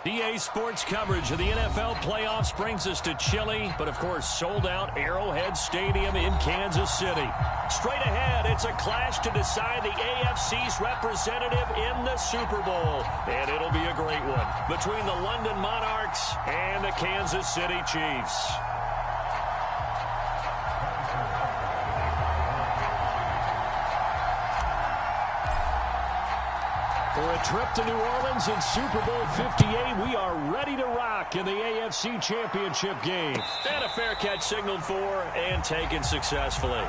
EA Sports coverage of the NFL playoffs brings us to chilly, but of course sold-out Arrowhead Stadium in Kansas City. Straight ahead, it's a clash to decide the AFC's representative in the Super Bowl. And it'll be a great one between the London Monarchs and the Kansas City Chiefs. For a trip to New Orleans in Super Bowl 58, we are ready to rock in the AFC Championship game. And a fair catch signaled for and taken successfully.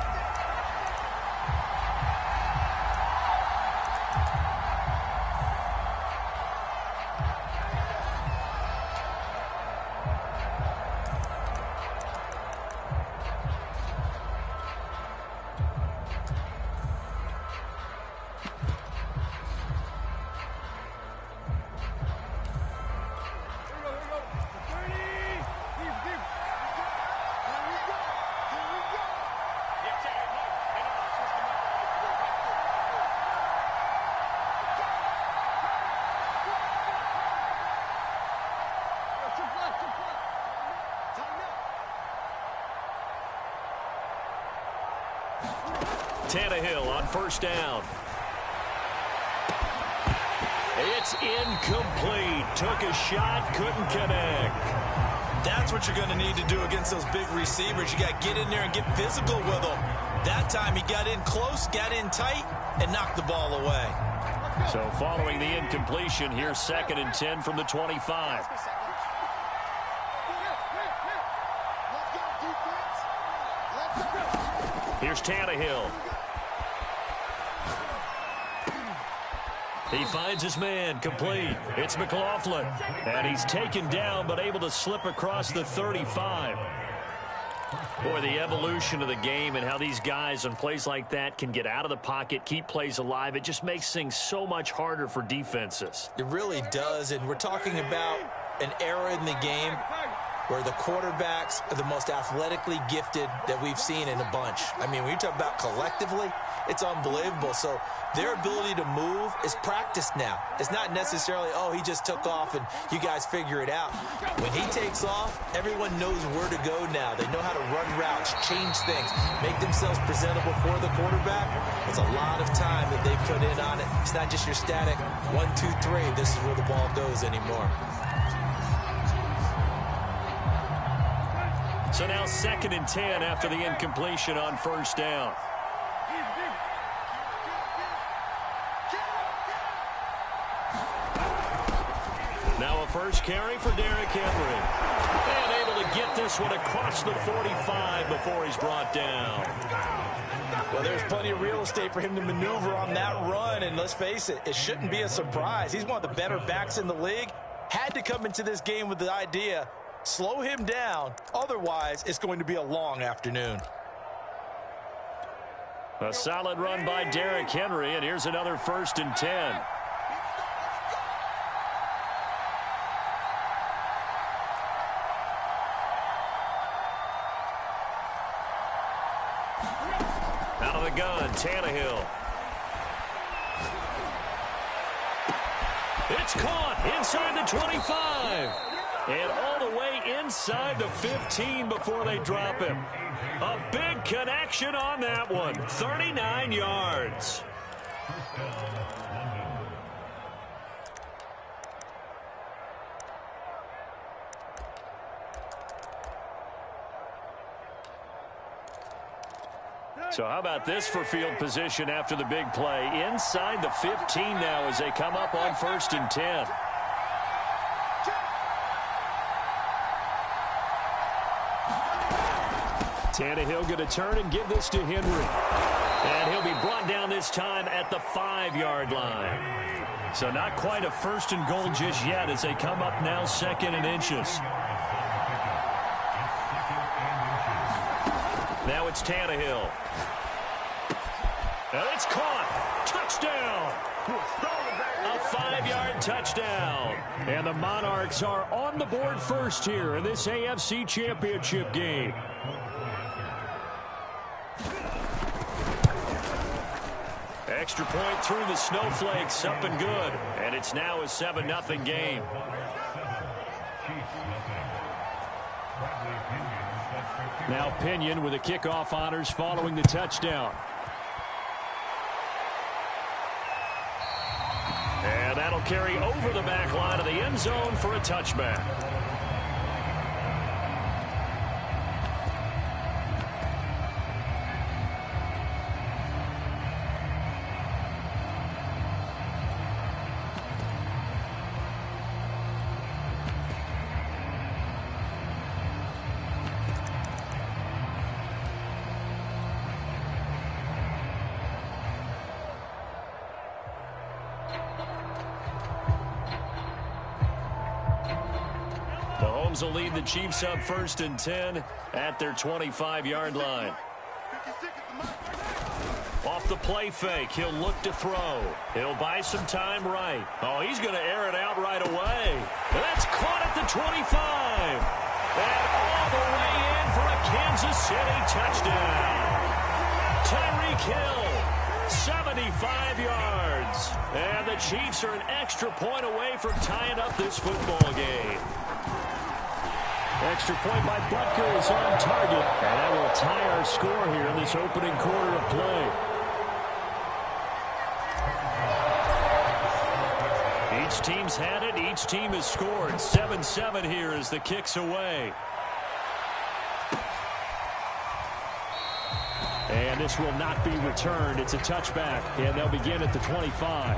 Tannehill on first down. It's incomplete. Took a shot, couldn't connect. That's what you're going to need to do against those big receivers. You got to get in there and get physical with them. That time he got in close, got in tight, and knocked the ball away. So following the incompletion, here's 2nd and 10 from the 25. Here's Tannehill. He finds his man, complete. It's McLaughlin. And he's taken down, but able to slip across the 35. Boy, the evolution of the game and how these guys on plays like that can get out of the pocket, keep plays alive, it just makes things so much harder for defenses. It really does, and we're talking about an era in the game where the quarterbacks are the most athletically gifted that we've seen in a bunch. I mean, when you talk about collectively, it's unbelievable. So their ability to move is practiced now. It's not necessarily, oh, he just took off and you guys figure it out. When he takes off, everyone knows where to go now. They know how to run routes, change things, make themselves presentable for the quarterback. It's a lot of time that they put in on it. It's not just your static 1, 2, 3. This is where the ball goes anymore. So now 2nd and 10 after the incompletion on first down. Now a first carry for Derrick Henry. And able to get this one across the 45 before he's brought down. Well, there's plenty of real estate for him to maneuver on that run. And let's face it, it shouldn't be a surprise. He's one of the better backs in the league. Had to come into this game with the idea, slow him down. Otherwise, it's going to be a long afternoon. A solid run by Derrick Henry, and here's another 1st and 10. Out of the gun, Tannehill. It's caught inside the 25. And all the way inside the 15 before they drop him. A big connection on that one. 39 yards. So how about this for field position after the big play? Inside the 15 now as they come up on 1st and 10. Tannehill going to turn and give this to Henry. And he'll be brought down this time at the 5-yard line. So not quite a 1st and goal just yet as they come up now 2nd and inches. Now it's Tannehill. And it's caught. Touchdown. A 5-yard touchdown. And the Monarchs are on the board first here in this AFC Championship game. Extra point through the snowflakes, up and good. And it's now a 7-0 game. Now Pinion with the kickoff honors following the touchdown. And that'll carry over the back line of the end zone for a touchback. Mahomes will lead the Chiefs up 1st and 10 at their 25-yard line. Off the play fake, he'll look to throw. He'll buy some time right. Oh, he's going to air it out right away. And that's caught at the 25. And all the way in for a Kansas City touchdown. Tyreek Hill, 75 yards. And the Chiefs are an extra point away from tying up this football game. Extra point by Butker is on target. And that will tie our score here in this opening quarter of play. Each team's had it. Each team has scored. 7-7 here as the kick's away. And this will not be returned. It's a touchback. And they'll begin at the 25.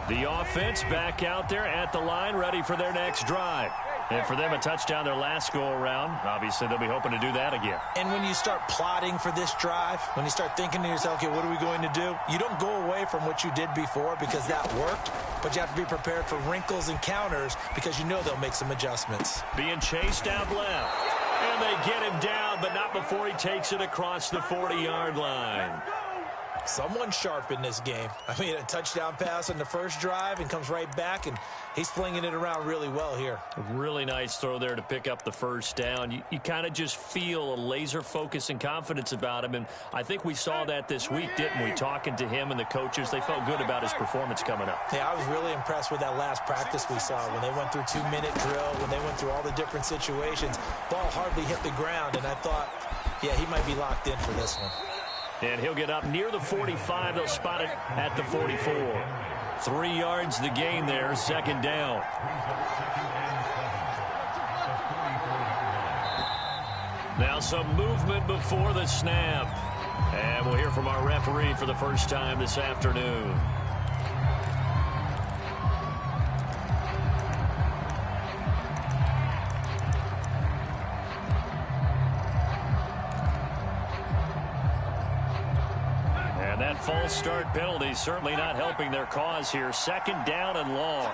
The offense back out there at the line, ready for their next drive. And for them, a touchdown their last go-around. Obviously, they'll be hoping to do that again. And when you start plotting for this drive, when you start thinking to yourself, okay, what are we going to do? You don't go away from what you did before because that worked, but you have to be prepared for wrinkles and counters because you know they'll make some adjustments. Being chased out left. And they get him down, but not before he takes it across the 40-yard line. Someone sharp in this game. I mean, a touchdown pass on the first drive and comes right back, and he's flinging it around really well here. A really nice throw there to pick up the first down. You kind of just feel a laser focus and confidence about him, and I think we saw that this week, didn't we? Talking to him and the coaches, they felt good about his performance coming up. Yeah, I was really impressed with that last practice we saw when they went through 2-minute drill, when they went through all the different situations. Ball hardly hit the ground, and I thought, yeah, he might be locked in for this one. And he'll get up near the 45. They'll spot it at the 44. 3 yards the gain there, second down. Now some movement before the snap. And we'll hear from our referee for the first time this afternoon. That false start penalty certainly not helping their cause here. Second down and long.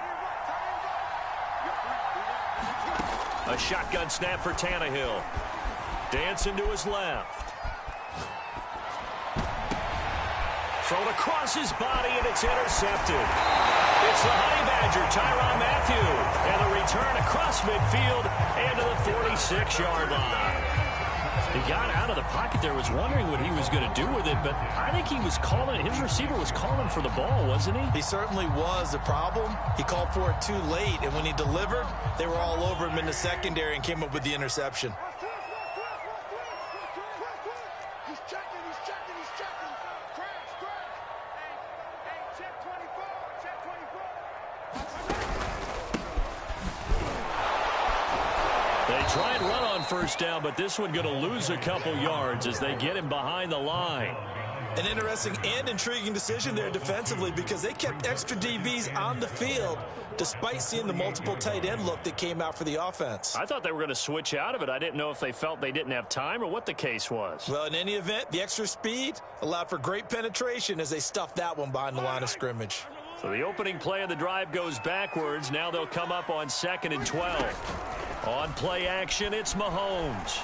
A shotgun snap for Tannehill. Dancing to his left. Thrown across his body, and it's intercepted. It's the Honey Badger, Tyrann Mathieu. And the return across midfield and to the 46-yard line. He got out of the pocket there, was wondering what he was going to do with it, but I think he was calling, his receiver was calling for the ball, wasn't he? He certainly was. The problem, he called for it too late, and when he delivered, they were all over him in the secondary and came up with the interception. He's checking. Crash. Hey, check 24. They try and run on first down, but this one going to lose a couple yards as they get him behind the line. An interesting and intriguing decision there defensively because they kept extra DBs on the field despite seeing the multiple tight end look that came out for the offense. I thought they were going to switch out of it. I didn't know if they felt they didn't have time or what the case was. Well, in any event, the extra speed allowed for great penetration as they stuffed that one behind the line of scrimmage. So the opening play of the drive goes backwards. Now they'll come up on 2nd and 12. On play action, it's Mahomes.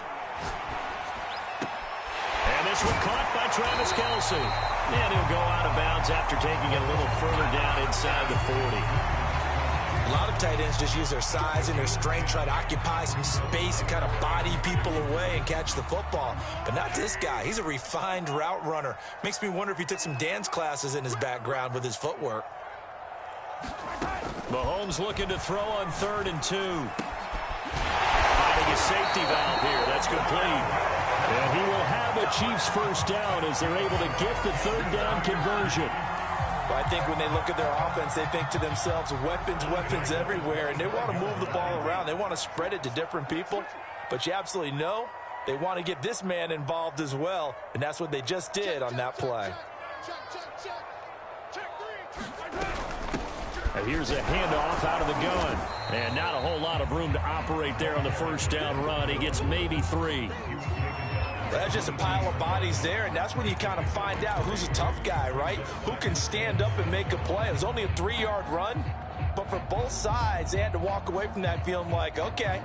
And this one caught by Travis Kelce. And he'll go out of bounds after taking it a little further down inside the 40. A lot of tight ends just use their size and their strength, try to occupy some space and kind of body people away and catch the football. But not this guy. He's a refined route runner. Makes me wonder if he took some dance classes in his background with his footwork. Mahomes looking to throw on 3rd and 2. Finding a safety valve here. That's complete. And he will have a Chiefs first down as they're able to get the 3rd down conversion. Well, I think when they look at their offense, they think to themselves, weapons, weapons everywhere, and they want to move the ball around. They want to spread it to different people, but you absolutely know they want to get this man involved as well, and that's what they just did on that play. And here's a handoff out of the gun, and not a whole lot of room to operate there on the first down run. He gets maybe 3. That's just a pile of bodies there, and that's when you kind of find out who's a tough guy, right? Who can stand up and make a play. It was only a 3-yard run, but for both sides, they had to walk away from that feeling like, okay,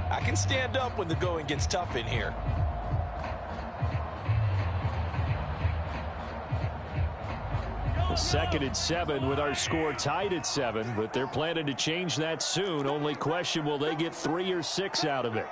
I can stand up when the going gets tough in here. The 2nd and 7 with our score tied at 7, but they're planning to change that soon. Only question, will they get 3 or 6 out of it?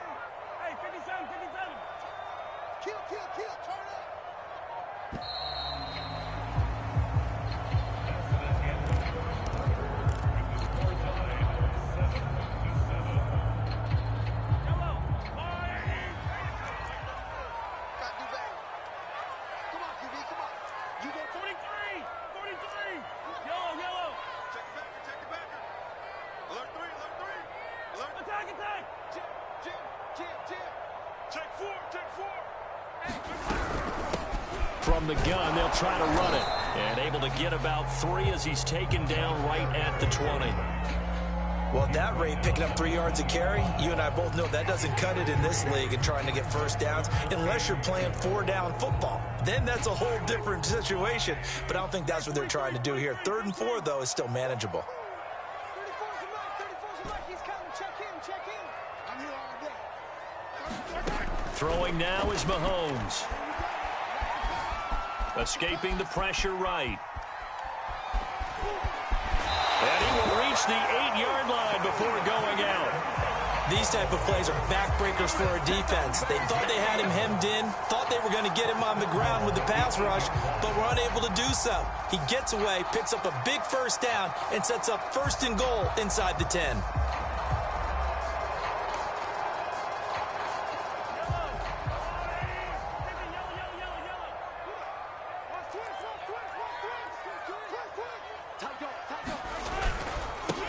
From the gun, they'll try to run it. And able to get about 3 as he's taken down right at the 20. Well, at that rate, picking up 3 yards a carry, you and I both know that doesn't cut it in this league and trying to get first downs unless you're playing 4-down football. Then that's a whole different situation. But I don't think that's what they're trying to do here. 3rd and 4, though, is still manageable. Throwing now is Mahomes. Escaping the pressure right. And he will reach the 8-yard line before going out. These type of plays are backbreakers for a defense. They thought they had him hemmed in, thought they were going to get him on the ground with the pass rush, but were unable to do so. He gets away, picks up a big first down, and sets up 1st and goal inside the 10.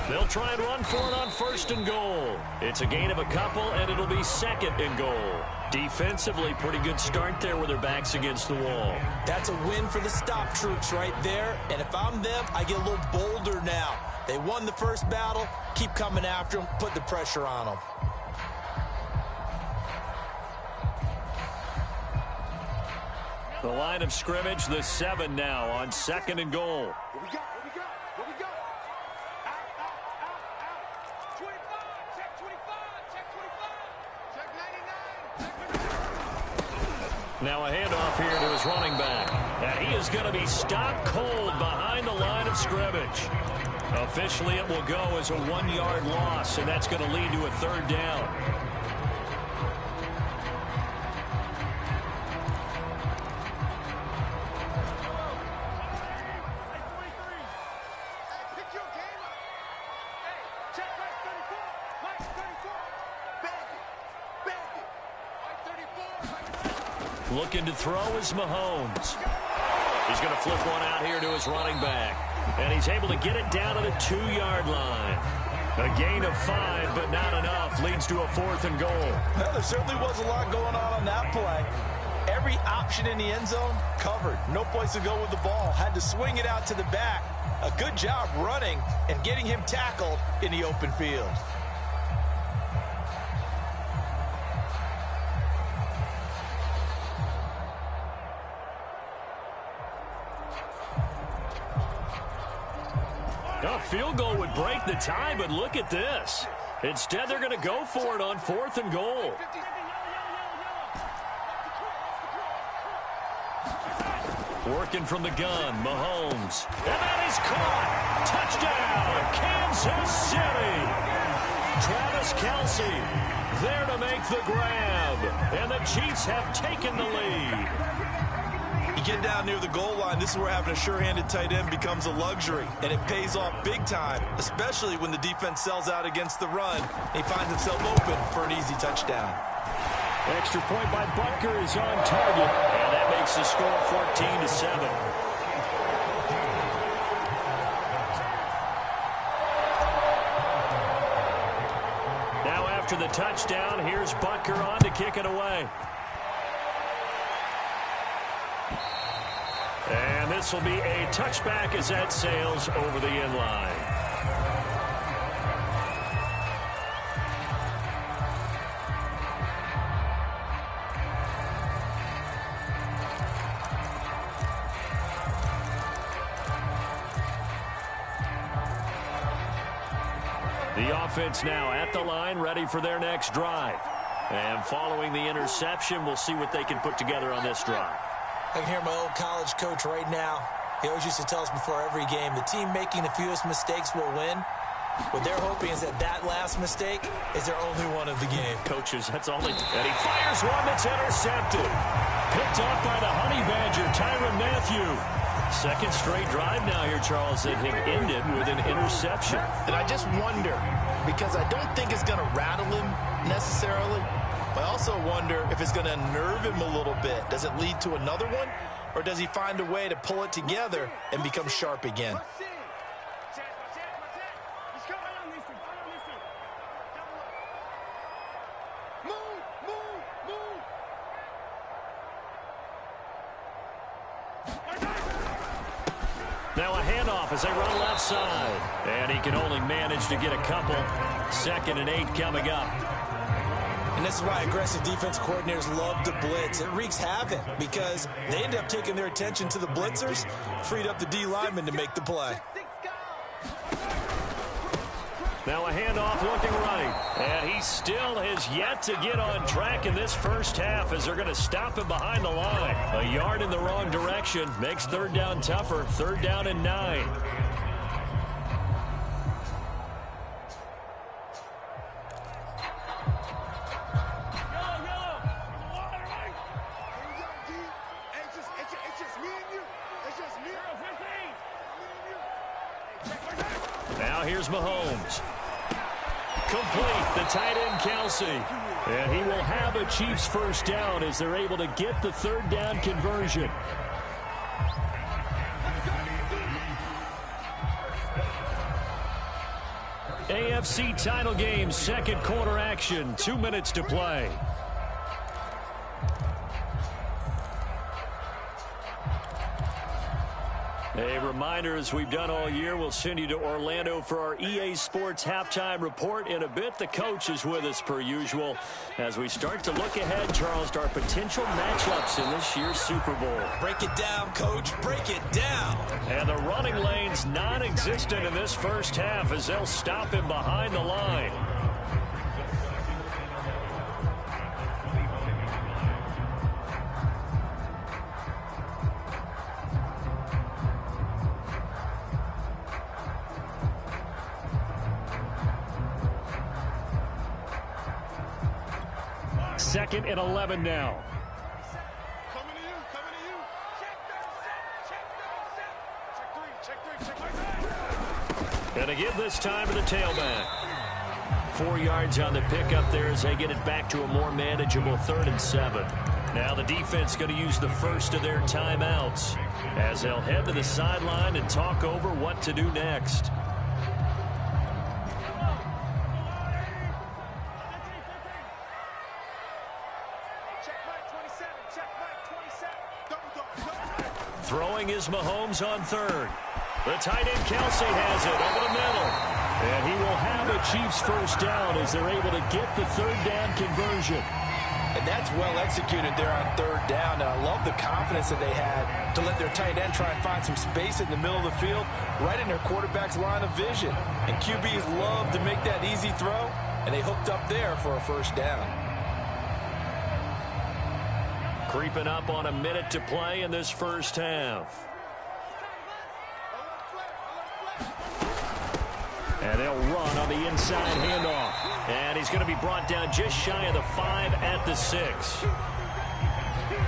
They'll try and run for it on 1st and goal. It's a gain of a couple, and it'll be 2nd and goal. Defensively, pretty good start there with their backs against the wall. That's a win for the stop troops right there, and if I'm them, I get a little bolder now. They won the first battle, keep coming after them, put the pressure on them. The line of scrimmage, the 7 now on 2nd and goal. What we got? What we got? What we got? Out. 25. Check 25. Check 25. Check 99. Now a handoff here to his running back. And he is going to be stopped cold behind the line of scrimmage. Officially, it will go as a 1-yard loss, and that's going to lead to a 3rd down. Looking to throw is Mahomes. He's going to flip one out here to his running back. And he's able to get it down to the 2-yard line. A gain of 5, but not enough. Leads to a 4th and goal. Well, there certainly was a lot going on that play. Every option in the end zone covered. No place to go with the ball. Had to swing it out to the back. A good job running and getting him tackled in the open field. A field goal would break the tie, but look at this. Instead, they're going to go for it on 4th and goal. Working from the gun, Mahomes. And that is caught. Touchdown, Kansas City. Travis Kelce there to make the grab. And the Chiefs have taken the lead. You get down near the goal line, this is where having a sure-handed tight end becomes a luxury. And it pays off big time, especially when the defense sells out against the run. He finds himself open for an easy touchdown. Extra point by Butker is on target. And that makes the score 14-7. Now after the touchdown, here's Butker on to kick it away. And this will be a touchback as that sails over the end line. The offense now at the line, ready for their next drive. And following the interception, we'll see what they can put together on this drive. I can hear my old college coach right now. He always used to tell us before every game, the team making the fewest mistakes will win. What they're hoping is that last mistake is their only one of the game. Coaches, that's all they do. And he fires one that's intercepted. Picked off by the Honey Badger, Tyrann Mathieu. Second straight drive now here, Charles, that have ended with an interception. And I just wonder, because I don't think it's going to rattle him necessarily, I also wonder if it's going to unnerve him a little bit. Does it lead to another one? Or does he find a way to pull it together and become sharp again? Now a handoff as they run left side. And he can only manage to get a couple. 2nd and 8 coming up. And this is why aggressive defense coordinators love to blitz. It wreaks havoc because they end up taking their attention to the blitzers, freed up the D lineman to make the play. Now a handoff looking right. And he still has yet to get on track in this first half as they're going to stop him behind the line. A yard in the wrong direction makes 3rd down tougher. 3rd down and 9. Now here's Mahomes. Complete, the tight end Kelce. And he will have a Chiefs first down as they're able to get the 3rd down conversion. AFC title game, 2nd quarter action, 2 minutes to play. A reminder, as we've done all year, we'll send you to Orlando for our EA Sports halftime report in a bit. The coach is with us per usual as we start to look ahead, Charles, to our potential matchups in this year's Super Bowl. Break it down, coach. Break it down. And the running lane's non-existent in this first half as they'll stop him behind the line. Second and 11 now. Coming to you, coming to you. Check 3, check 3. And to give this time to the tailback. 4 yards on the pickup there as they get it back to a more manageable 3rd and 7. Now the defense going to use the first of their timeouts as they'll head to the sideline and talk over what to do next. Throwing is Mahomes on 3rd. The tight end Kelce has it over the middle. And he will have a Chiefs first down as they're able to get the 3rd down conversion. And that's well executed there on 3rd down. And I love the confidence that they had to let their tight end try and find some space in the middle of the field, right in their quarterback's line of vision. And QBs love to make that easy throw, and they hooked up there for a first down. Creeping up on a minute to play in this first half. And they'll run on the inside handoff. And he's going to be brought down just shy of the 5 at the 6.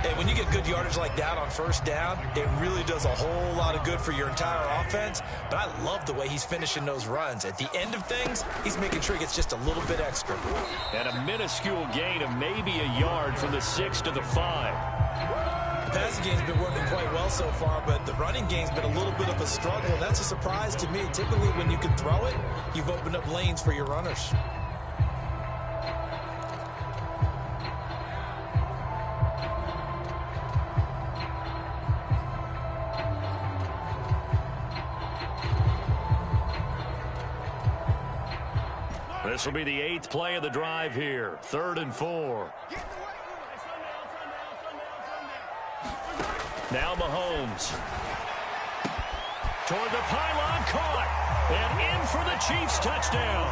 Hey, when you get good yardage like that on first down, it really does a whole lot of good for your entire offense. But I love the way he's finishing those runs. At the end of things, he's making sure he gets just a little bit extra. And a minuscule gain of maybe a yard from the 6 to the 5. The passing game's been working quite well so far, but the running game's been a little bit of a struggle. That's a surprise to me. Typically, when you can throw it, you've opened up lanes for your runners. This will be the 8th play of the drive here. 3rd and 4. Now Mahomes. Toward the pylon, caught. And in for the Chiefs touchdown.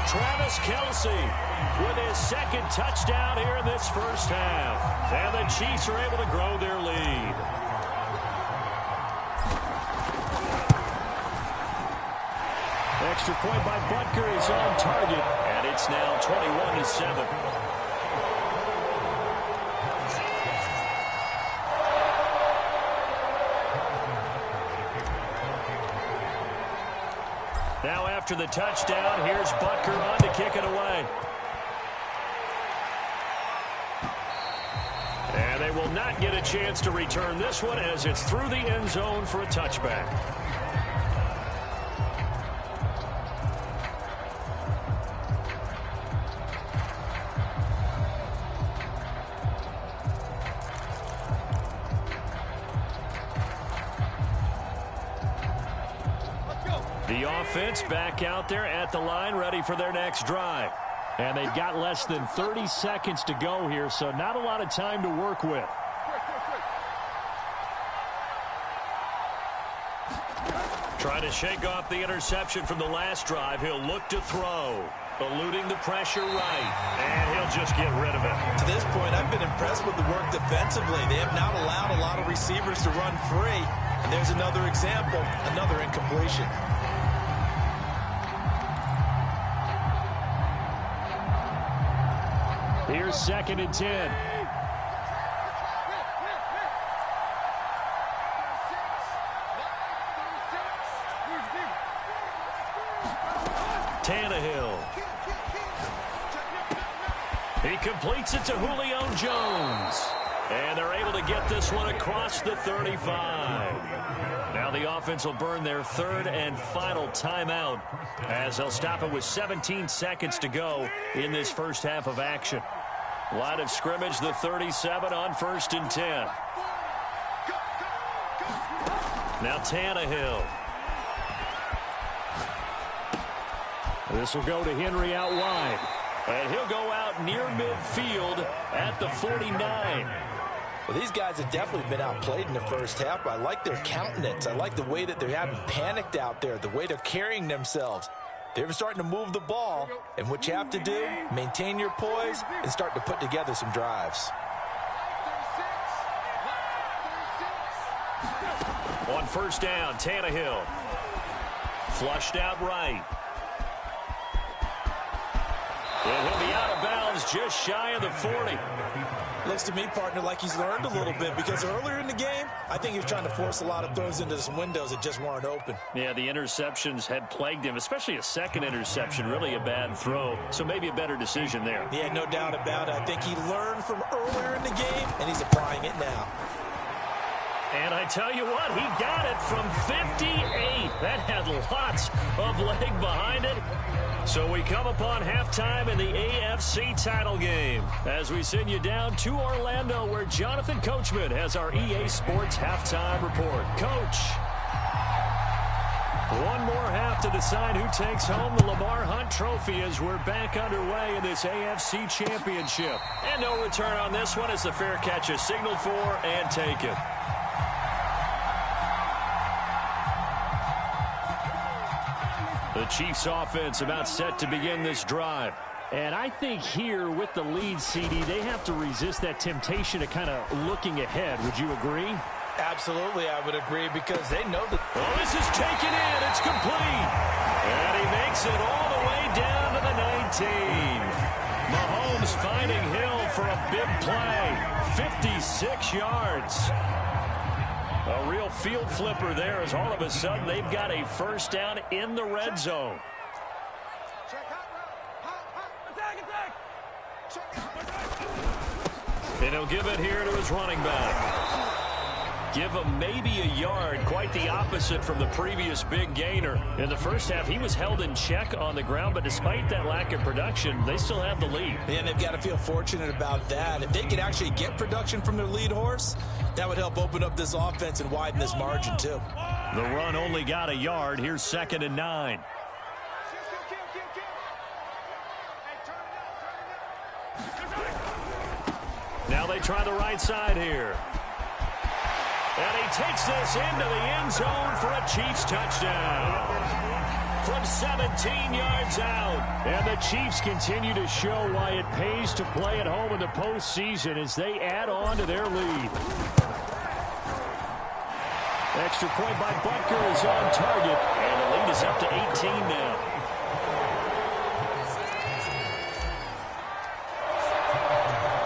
Travis Kelce with his 2nd touchdown here in this first half. And the Chiefs are able to grow their lead. Extra point by Butker is on target, and it's now 21-7. Now after the touchdown, here's Butker on to kick it away. And they will not get a chance to return this one as it's through the end zone for a touchback. The offense back out there at the line, ready for their next drive. And they've got less than 30 seconds to go here, so not a lot of time to work with. Trying to shake off the interception from the last drive. He'll look to throw. Eluding the pressure right. And he'll just get rid of it. To this point, I've been impressed with the work defensively. They have not allowed a lot of receivers to run free. And there's another example, another incompletion. Here's 2nd and 10. Tannehill. He completes it to Julio Jones. And they're able to get this one across the 35. Now the offense will burn their 3rd and final timeout as they'll stop it with 17 seconds to go in this first half of action. Line of scrimmage, the 37 on 1st and 10. Now Tannehill. This will go to Henry out wide. And he'll go out near midfield at the 49. Well, these guys have definitely been outplayed in the first half. I like their countenance. I like the way that they're having panicked out there, the way they're carrying themselves. They're starting to move the ball, and what you have to do, maintain your poise and start to put together some drives. On 1st down, Tannehill. Flushed out right. And he'll be out of bounds just shy of the 40. Looks to me, partner, like he's learned a little bit because earlier in the game, I think he was trying to force a lot of throws into some windows that just weren't open. Yeah, the interceptions had plagued him, especially a 2nd interception, really a bad throw. So maybe a better decision there. Yeah, no doubt about it. I think he learned from earlier in the game, and he's applying it now. And I tell you what, he got it from 58. That had lots of leg behind it. So we come upon halftime in the AFC title game as we send you down to Orlando where Jonathan Coachman has our EA Sports halftime report. Coach. One more half to decide who takes home the Lamar Hunt Trophy as we're back underway in this AFC Championship. And no return on this one as the fair catch is signaled for and taken. The Chiefs offense about set to begin this drive. And I think here with the lead, CD, they have to resist that temptation of kind of looking ahead. Would you agree? Absolutely, I would agree, because they know that. Oh, this is taken in. It's complete. And he makes it all the way down to the 19. Mahomes finding Hill for a big play. 56 yards. A real field flipper there, as all of a sudden they've got a first down in the red zone. And he'll give it here to his running back. Give him maybe a yard, quite the opposite from the previous big gainer. In the first half, he was held in check on the ground, but despite that lack of production, they still have the lead. And they've got to feel fortunate about that. If they could actually get production from their lead horse, that would help open up this offense and widen this margin too. The run only got a yard. Here's 2nd and 9. Now they try the right side here. And he takes this into the end zone for a Chiefs touchdown. From 17 yards out. And the Chiefs continue to show why it pays to play at home in the postseason as they add on to their lead. Extra point by Butker is on target. And the lead is up to 18 now.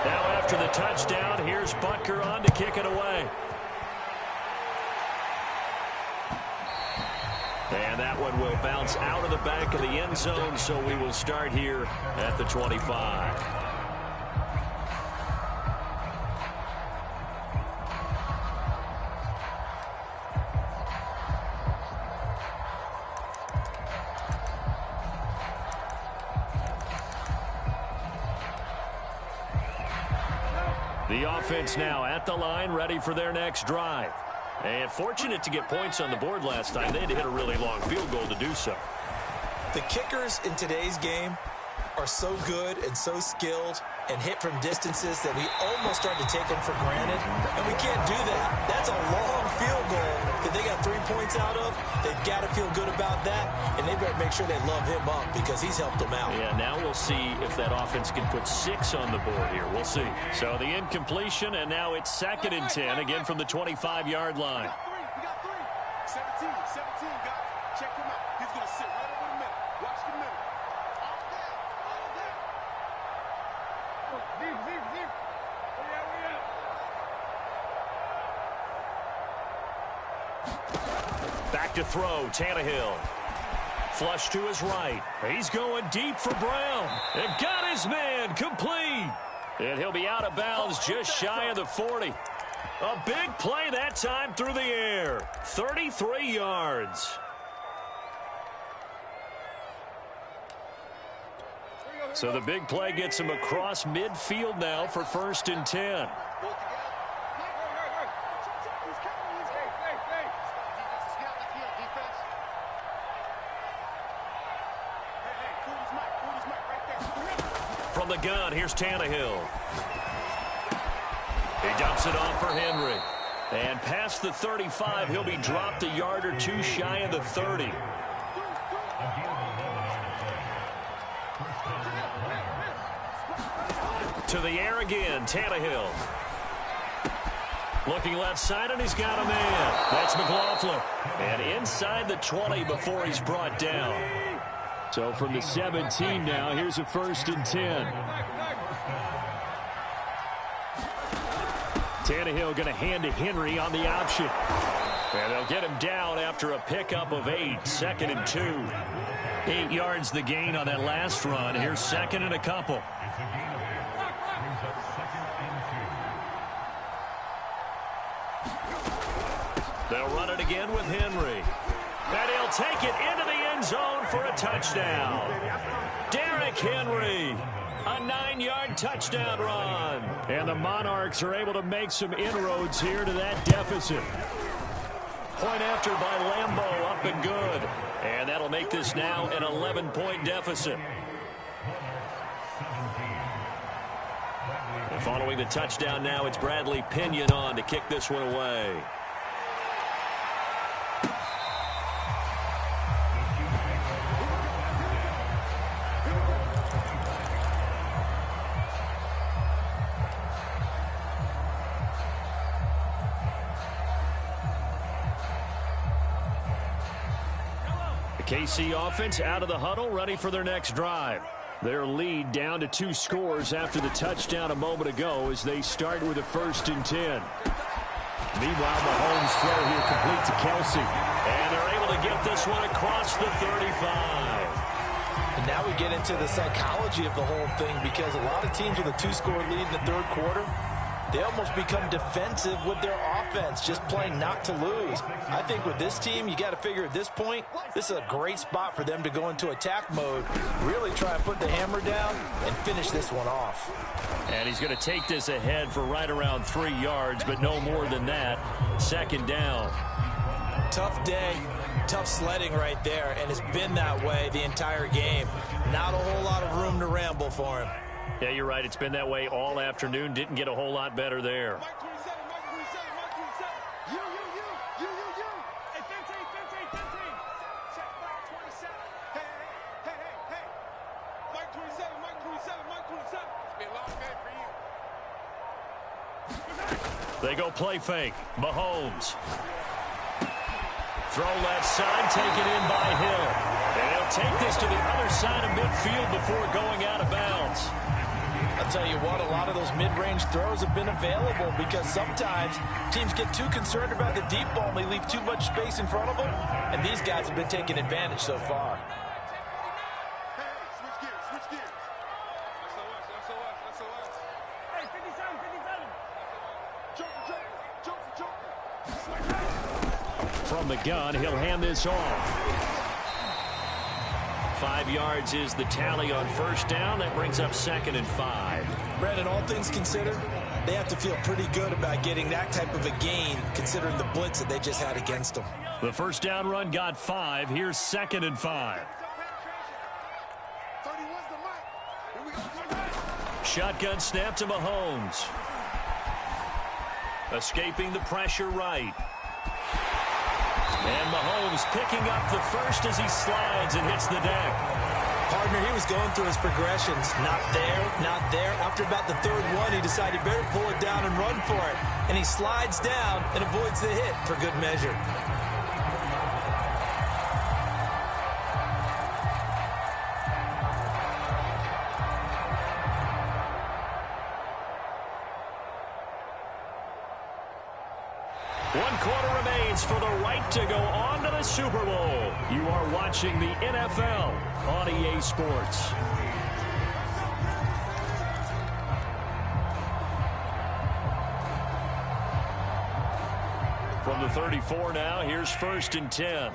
Now after the touchdown, here's Butker on to kick it away. And that one will bounce out of the back of the end zone, so we will start here at the 25. The offense now at the line, ready for their next drive. And fortunate to get points on the board last time. They had to hit a really long field goal to do so. The kickers in today's game are so good and so skilled and hit from distances that we almost start to take them for granted. And we can't do that. That's a long field goal that they got 3 points out of. They've got to feel good about that. And they better make sure they love him up because he's helped them out. Yeah, now we'll see if that offense can put 6 on the board here. We'll see. So the incompletion, and now it's 2nd and 10, again from the 25-yard line. We got 3. 17, guys. Check him out. He's going to sit right over the middle. Watch the middle. All day. Zeke. Back to throw, Tannehill. Flush to his right. He's going deep for Brown. And got his man complete. And he'll be out of bounds just shy of the 40. A big play that time through the air. 33 yards. So the big play gets him across midfield now for 1st and 10. From the gun, here's Tannehill. He dumps it off for Henry. And past the 35, he'll be dropped a yard or 2 shy of the 30. To the air again, Tannehill. Looking left side, and he's got a man. That's McLaughlin. And inside the 20 before he's brought down. So from the 17 now, here's a 1st and 10. Tannehill going to hand to Henry on the option. And they'll get him down after a pickup of 8. 2nd and 2. 8 yards the gain on that last run. Here's 2nd and a couple. They'll run it again with Henry. And he'll take it into the end zone for a touchdown. Derrick Henry, a 9-yard touchdown run. And the Monarchs are able to make some inroads here to that deficit. Point after by Lambeau, up and good. And that'll make this now an 11-point deficit. And following the touchdown now, it's Bradley Pinion on to kick this one away. KC offense out of the huddle, ready for their next drive. Their lead down to 2 scores after the touchdown a moment ago as they start with a 1st and 10. Meanwhile, Mahomes' throw here complete to Kelsey. And they're able to get this one across the 35. And now we get into the psychology of the whole thing, because a lot of teams with a 2-score lead in the 3rd quarter, they almost become defensive with their offense, just playing not to lose. I think with this team, you got to figure at this point, this is a great spot for them to go into attack mode, really try and put the hammer down and finish this one off. And he's going to take this ahead for right around 3 yards, but no more than that. 2nd down. Tough day, tough sledding right there, and it's been that way the entire game. Not a whole lot of room to ramble for him. Yeah, you're right. It's been that way all afternoon. Didn't get a whole lot better there. Mike 27, Mike 27, Mike 27. You. Hey, 15. Check Mike 27. Hey. Mike 27, Mike 27, Mike 27. It's been a long day for you. They go play fake. Mahomes. Throw left side, taken in by Hill. And he'll take this to the other side of midfield before going out of bounds. I'll tell you what, a lot of those mid-range throws have been available, because sometimes teams get too concerned about the deep ball and they leave too much space in front of them, and these guys have been taking advantage so far. Hey, switch gears. SOS. Hey, 57. Joker. From the gun, he'll hand this off. 5 yards is the tally on 1st down. That brings up 2nd and 5. Brandon, all things considered, they have to feel pretty good about getting that type of a gain, considering the blitz that they just had against them. The 1st down run got 5. Here's 2nd and 5. 31's the mic. Here we go. Shotgun snap to Mahomes. Escaping the pressure right. And Mahomes picking up the first as he slides and hits the deck. Partner, he was going through his progressions. Not there. After about the 3rd one, he decided better pull it down and run for it. And he slides down and avoids the hit for good measure. One quarter remains for the right to go on to the Super Bowl. You are watching the NFL on EA Sports. From the 34 now, here's 1st and 10.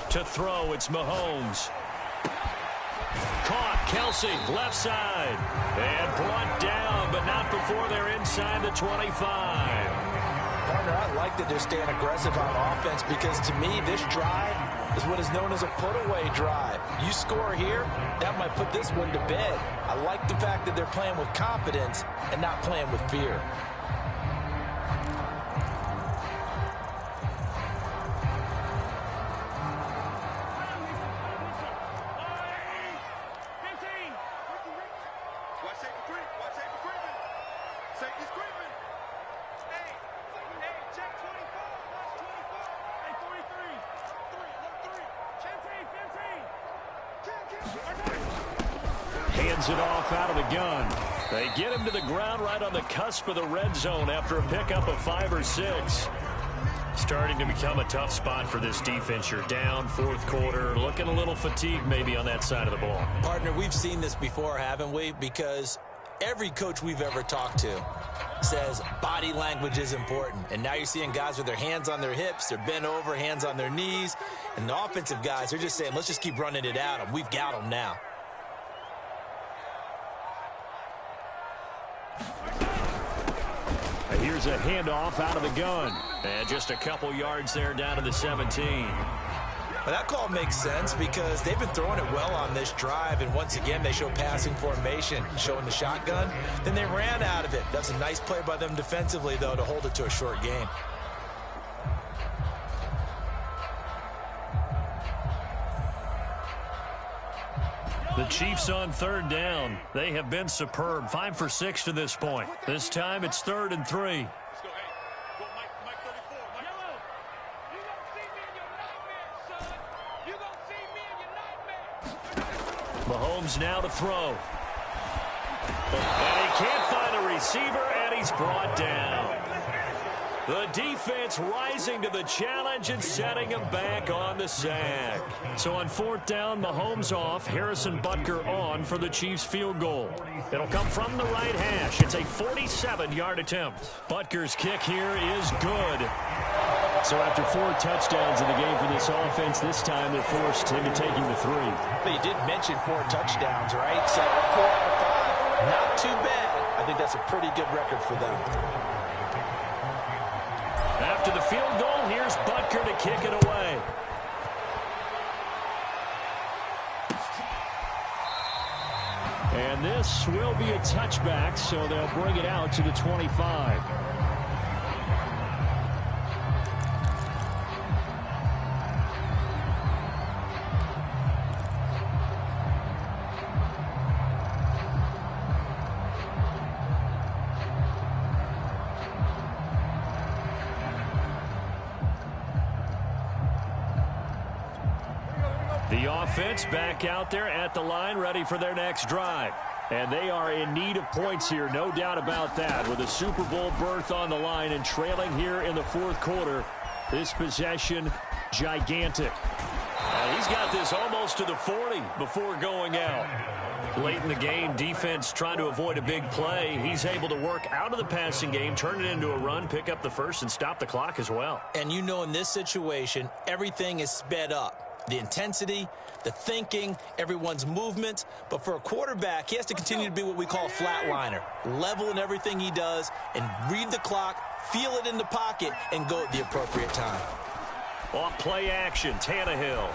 To throw, it's Mahomes. Caught, Kelsey, left side. And brought down, but not before they're inside the 25. Partner, I like that they're staying aggressive on offense, because to me, this drive is what is known as a put-away drive. You score here, that might put this one to bed. I like the fact that they're playing with confidence and not playing with fear. Hands it off out of the gun. They get him to the ground right on the cusp of the red zone after a pickup of 5 or 6. Starting to become a tough spot for this defense. You're down 4th quarter, looking a little fatigued maybe on that side of the ball. Partner, we've seen this before, haven't we? Because every coach we've ever talked to says body language is important. And now you're seeing guys with their hands on their hips, they're bent over, hands on their knees. And the offensive guys, they're just saying, let's just keep running it out, and we've got them now. Here's a handoff out of the gun. And just a couple yards there down to the 17. Well, that call makes sense because they've been throwing it well on this drive, and once again they show passing formation, showing the shotgun. Then they ran out of it. That's a nice play by them defensively, though, to hold it to a short game. The Chiefs on third down. They have been superb. 5 for 6 to this point. This time it's 3rd and 3. Let's go. Hey, go Mike 34. Mike. Yellow. You gonna see me in your nightmare, son. You gonna see me in your nightmare. Mahomes now to throw. And he can't find a receiver, and he's brought down. The defense rising to the challenge and setting him back on the sack. So on 4th down, Mahomes off, Harrison Butker on for the Chiefs field goal. It'll come from the right hash. It's a 47-yard attempt. Butker's kick here is good. So after 4 touchdowns in the game for this offense, this time they're forced into taking the 3. But you did mention 4 touchdowns, right? So 4 out of 5, not too bad. I think that's a pretty good record for them. After the field goal, here's Butker to kick it away. And this will be a touchback, so they'll bring it out to the 25. The offense back out there at the line, ready for their next drive. And they are in need of points here, no doubt about that. With a Super Bowl berth on the line and trailing here in the 4th quarter, this possession, gigantic. And he's got this almost to the 40 before going out. Late in the game, defense trying to avoid a big play. He's able to work out of the passing game, turn it into a run, pick up the first, and stop the clock as well. And you know in this situation, everything is sped up. The intensity, the thinking, everyone's movement. But for a quarterback, he has to continue to be what we call a flatliner. Level in everything he does and read the clock, feel it in the pocket, and go at the appropriate time. Off play action, Tannehill.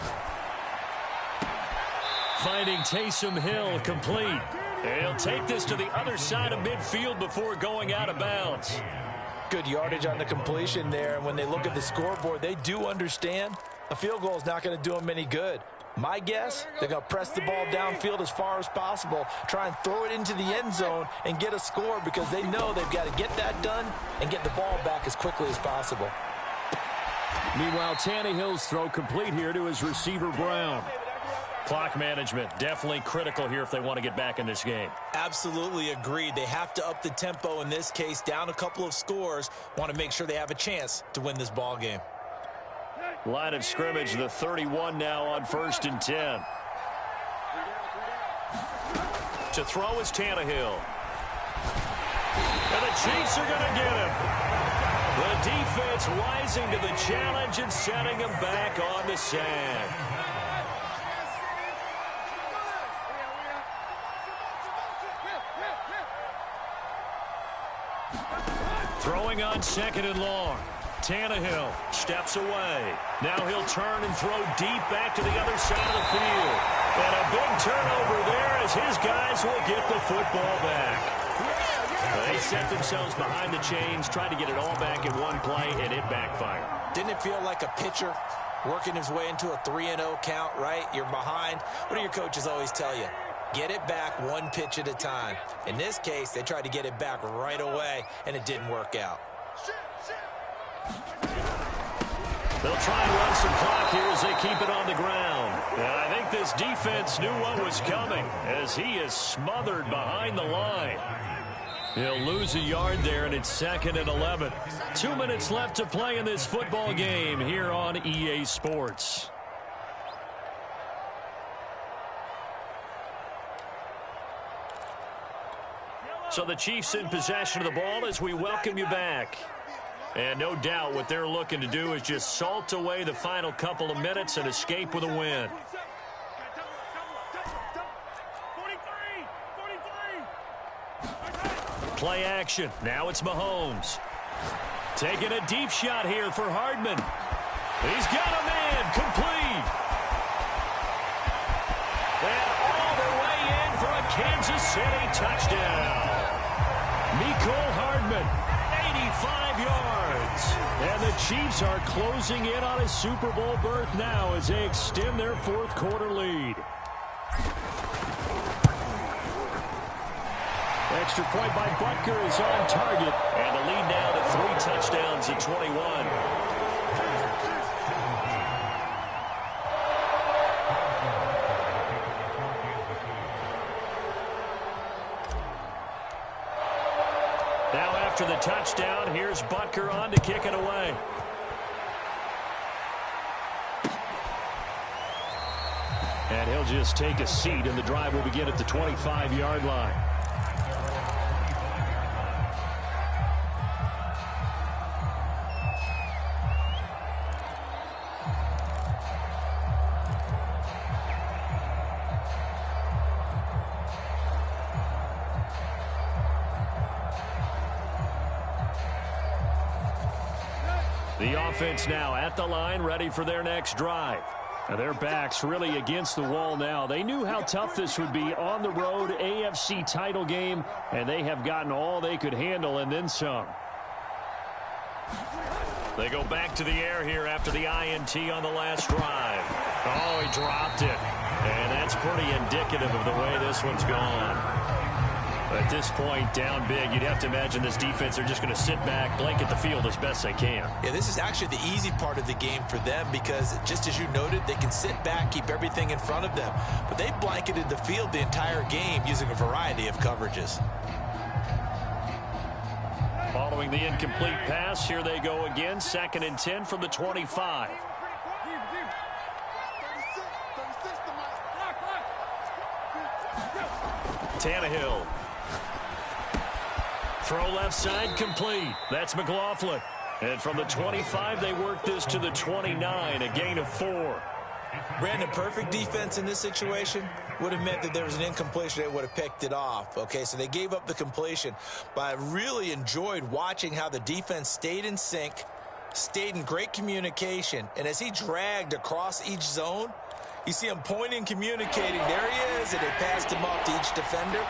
Finding Taysom Hill complete. And he'll take this to the other side of midfield before going out of bounds. Good yardage on the completion there. And when they look at the scoreboard, they do understand a field goal is not going to do them any good. My guess, they're going to press the ball downfield as far as possible, try and throw it into the end zone and get a score because they know they've got to get that done and get the ball back as quickly as possible. Meanwhile, Tannehill's throw complete here to his receiver, Brown. Clock management definitely critical here if they want to get back in this game. Absolutely agreed. They have to up the tempo in this case, down a couple of scores, want to make sure they have a chance to win this ball game. Line of scrimmage, the 31 now on 1st and 10. To throw is Tannehill. And the Chiefs are going to get him. The defense rising to the challenge and setting him back on the sack. Throwing on 2nd and long. Tannehill steps away. Now he'll turn and throw deep back to the other side of the field. And a big turnover there as his guys will get the football back. They set themselves behind the chains, tried to get it all back in one play, and it backfired. Didn't it feel like a pitcher working his way into a 3-0 count, right? You're behind. What do your coaches always tell you? Get it back one pitch at a time. In this case, they tried to get it back right away, and it didn't work out. They'll try and run some clock here as they keep it on the ground. And I think this defense knew what was coming as he is smothered behind the line. He'll lose a yard there, and it's 2nd and 11. 2 minutes left to play in this football game here on EA Sports. So the Chiefs in possession of the ball as we welcome you back. And no doubt what they're looking to do is just salt away the final couple of minutes and escape with a win. Play action. Now it's Mahomes. Taking a deep shot here for Hardman. He's got a man complete. And all the way in for a Kansas City touchdown. Mecole Hardman, 85 yards. And the Chiefs are closing in on a Super Bowl berth now as they extend their 4th quarter lead. Extra point by Butker is on target. And the lead now to 3 touchdowns at 21. Now after the touchdown, here's Butker on to kick it away. And he'll just take a seat, and the drive will begin at the 25-yard line. The offense now at the line, ready for their next drive. Now their backs really against the wall now. They knew how tough this would be on the road, AFC title game, and they have gotten all they could handle and then some. They go back to the air here after the INT on the last drive. Oh, he dropped it. And that's pretty indicative of the way this one's gone. At this point, down big, you'd have to imagine this defense are just going to sit back, blanket the field as best they can. Yeah, this is actually the easy part of the game for them because, just as you noted, they can sit back, keep everything in front of them. But they blanketed the field the entire game using a variety of coverages. Following the incomplete pass, here they go again. 2nd and 10 from the 25. Tannehill. Throw left side complete. That's McLaughlin. And from the 25, they work this to the 29, a gain of 4. Brandon, perfect defense in this situation would have meant that there was an incompletion. They would have picked it off. Okay, so they gave up the completion. But I really enjoyed watching how the defense stayed in sync, stayed in great communication. And as he dragged across each zone, you see him pointing, communicating. There he is, and they passed him off to each defender.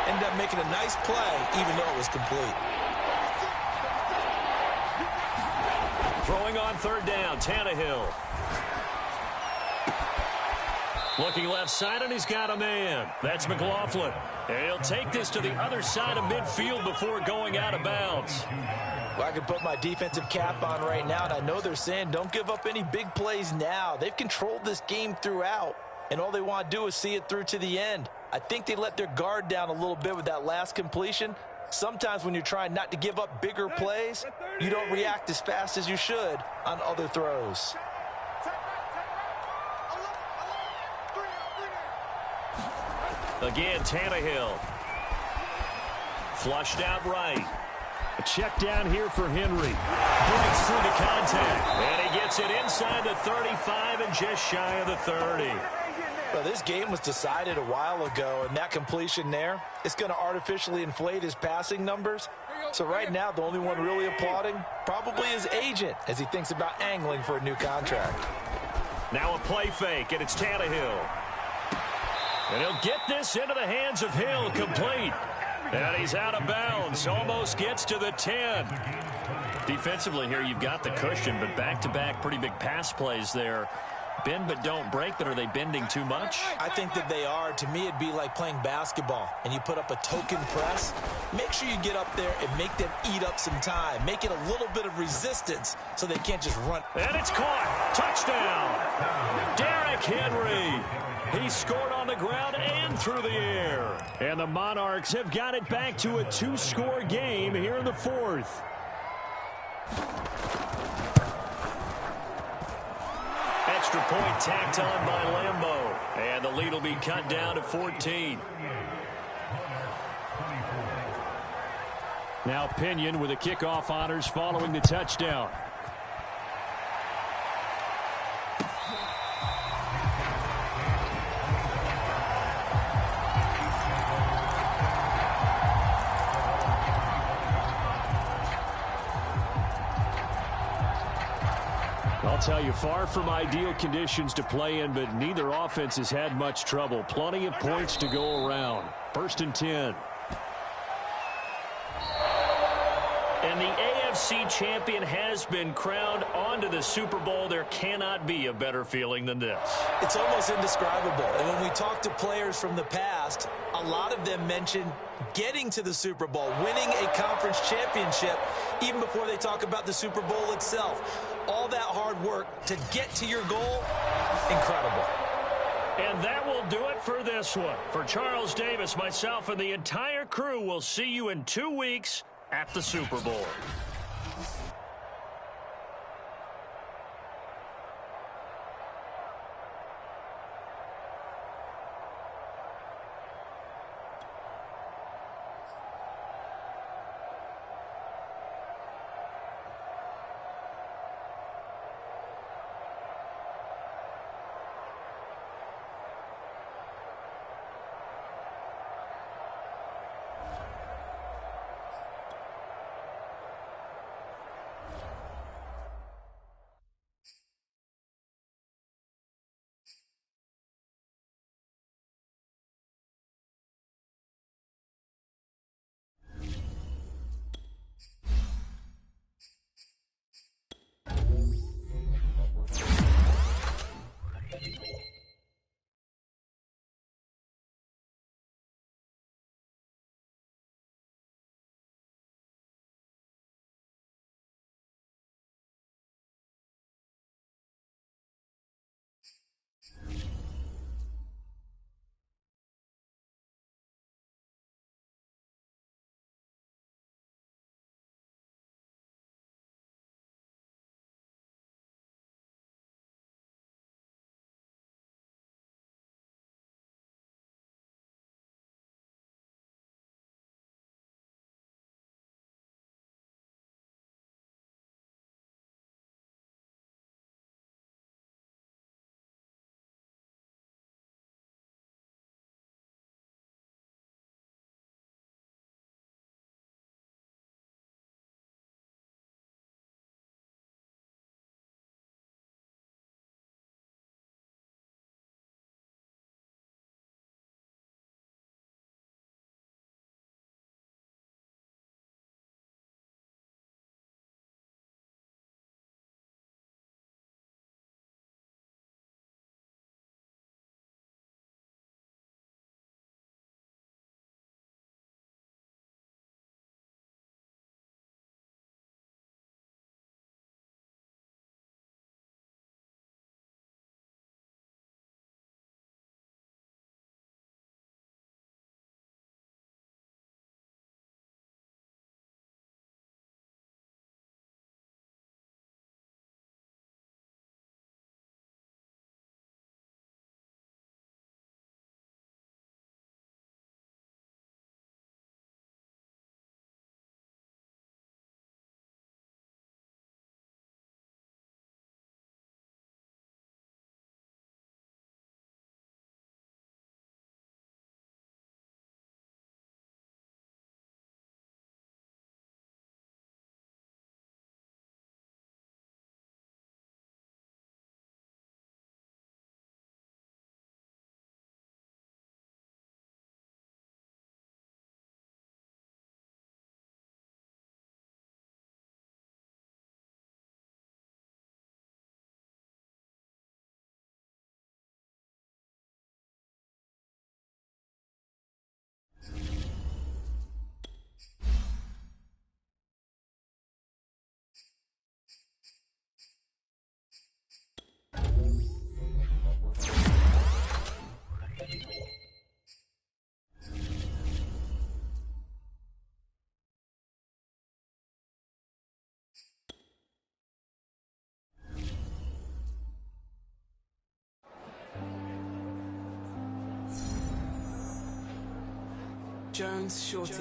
Ended up making a nice play, even though it was complete. Throwing on 3rd down, Tannehill. Looking left side, and he's got a man. That's McLaughlin. And he'll take this to the other side of midfield before going out of bounds. Well, I can put my defensive cap on right now, and I know they're saying don't give up any big plays now. They've controlled this game throughout, and all they want to do is see it through to the end. I think they let their guard down a little bit with that last completion. Sometimes when you're trying not to give up bigger plays, you don't react as fast as you should on other throws. Again, Tannehill. Flushed out right. A check down here for Henry. Breaks through the contact. And he gets it inside the 35 and just shy of the 30. Well, this game was decided a while ago, and that completion there is going to artificially inflate his passing numbers. So right now, the only one really applauding probably his agent as he thinks about angling for a new contract. Now a play fake, and it's Tannehill. And he'll get this into the hands of Hill, complete. And he's out of bounds, almost gets to the 10. Defensively here, you've got the cushion, but back-to-back pretty big pass plays there. Bend but don't break, but are they bending too much? I think that they are. To me, it'd be like playing basketball, and you put up a token press. Make sure you get up there and make them eat up some time. Make it a little bit of resistance so they can't just run. And it's caught. Touchdown. Derrick Henry. He scored on the ground and through the air. And the Monarchs have got it back to a 2-score game here in the 4th. Extra point tacked on by Lambeau. And the lead will be cut down to 14. Now Pinion with the kickoff honors following the touchdown. I'll tell you, far from ideal conditions to play in, but neither offense has had much trouble. Plenty of points to go around. 1st and 10. And the AFC champion has been crowned. On to the Super Bowl. There cannot be a better feeling than this. It's almost indescribable. And when we talk to players from the past, a lot of them mention getting to the Super Bowl, winning a conference championship, even before they talk about the Super Bowl itself. All that hard work to get to your goal, incredible. And that will do it for this one. For Charles Davis, myself, and the entire crew, we'll see you in 2 weeks at the Super Bowl. Jones Shorty.